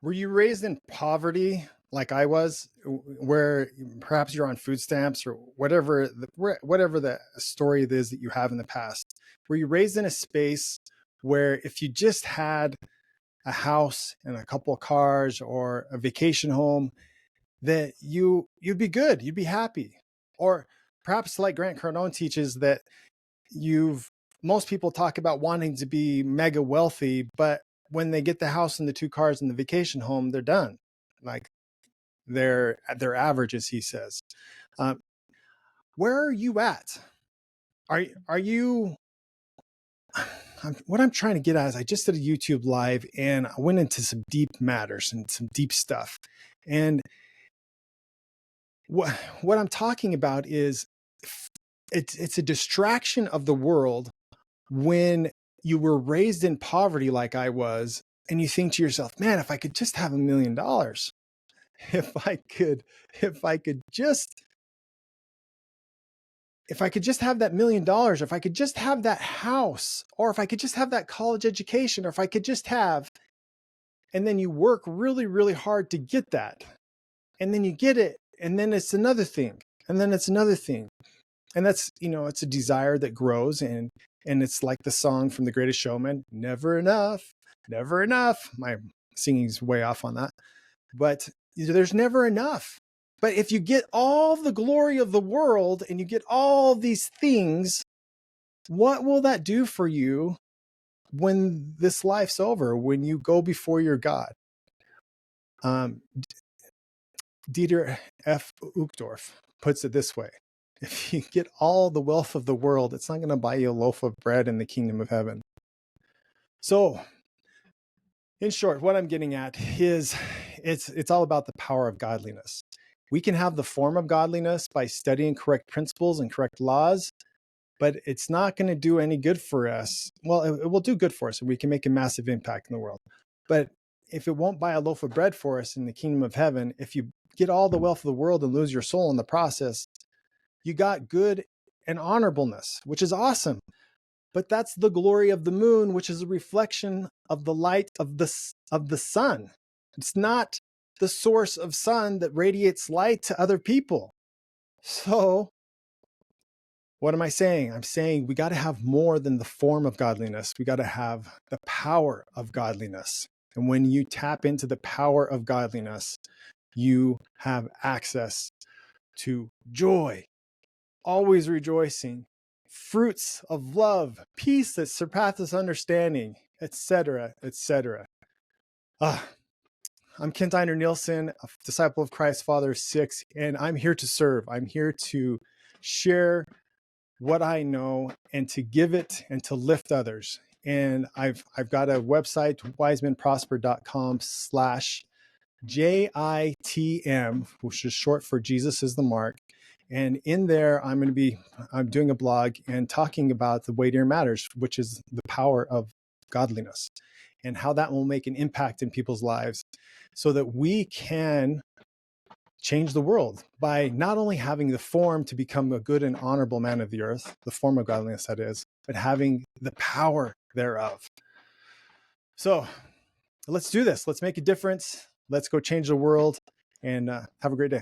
Were you raised in poverty like I was, where perhaps you're on food stamps or whatever the story it is that you have in the past? Were you raised in a space where if you just had a house and a couple of cars or a vacation home, that you'd be good, you'd be happy? Or perhaps like Grant Cardone teaches that you've most people talk about wanting to be mega wealthy, but when they get the house and the two cars and the vacation home, they're done. Like they're average, as he says. Um, where are you at? Are you? What I'm trying to get at is I just did a YouTube live and I went into some deep matters and some deep stuff. And what I'm talking about is it's a distraction of the world when you were raised in poverty like I was, and you think to yourself, man, if I could just have $1 million, if I could, if I could just, if I could just have that $1 million, if I could just have that house, or if I could just have that college education, or if I could just have, and then you work really, really hard to get that. And then you get it. And then it's another thing. And then it's another thing. And that's, it's a desire that grows. And it's like the song from The Greatest Showman, never enough, never enough. My singing's way off on that. But there's never enough. But if you get all the glory of the world and you get all these things, what will that do for you when this life's over, when you go before your God? Dieter F. Uchtdorf puts it this way: if you get all the wealth of the world, it's not going to buy you a loaf of bread in the kingdom of heaven. So, in short, what I'm getting at is it's all about the power of godliness. We can have the form of godliness by studying correct principles and correct laws, but it's not going to do any good for us. Well, it will do good for us, and we can make a massive impact in the world. But if it won't buy a loaf of bread for us in the kingdom of heaven, if you get all the wealth of the world and lose your soul in the process, you got good and honorableness, which is awesome. But that's the glory of the moon, which is a reflection of the light of the sun. It's not the source of sun that radiates light to other people. So what am I saying? I'm saying we got to have more than the form of godliness. We got to have the power of godliness. And when you tap into the power of godliness, you have access to joy, always rejoicing, fruits of love, peace that surpasses understanding, etc., etc. I'm Kent Eyner Nielsen, a disciple of Christ, father of 6, and I'm here to serve. I'm here to share what I know and to give it and to lift others. And I've got a website, wisemenprosper.com/JITM, which is short for Jesus is the Mark. And in there, I'm doing a blog and talking about the weightier matters, which is the power of godliness and how that will make an impact in people's lives so that we can change the world by not only having the form to become a good and honorable man of the earth, the form of godliness that is, but having the power thereof. So let's do this. Let's make a difference. Let's go change the world, and have a great day.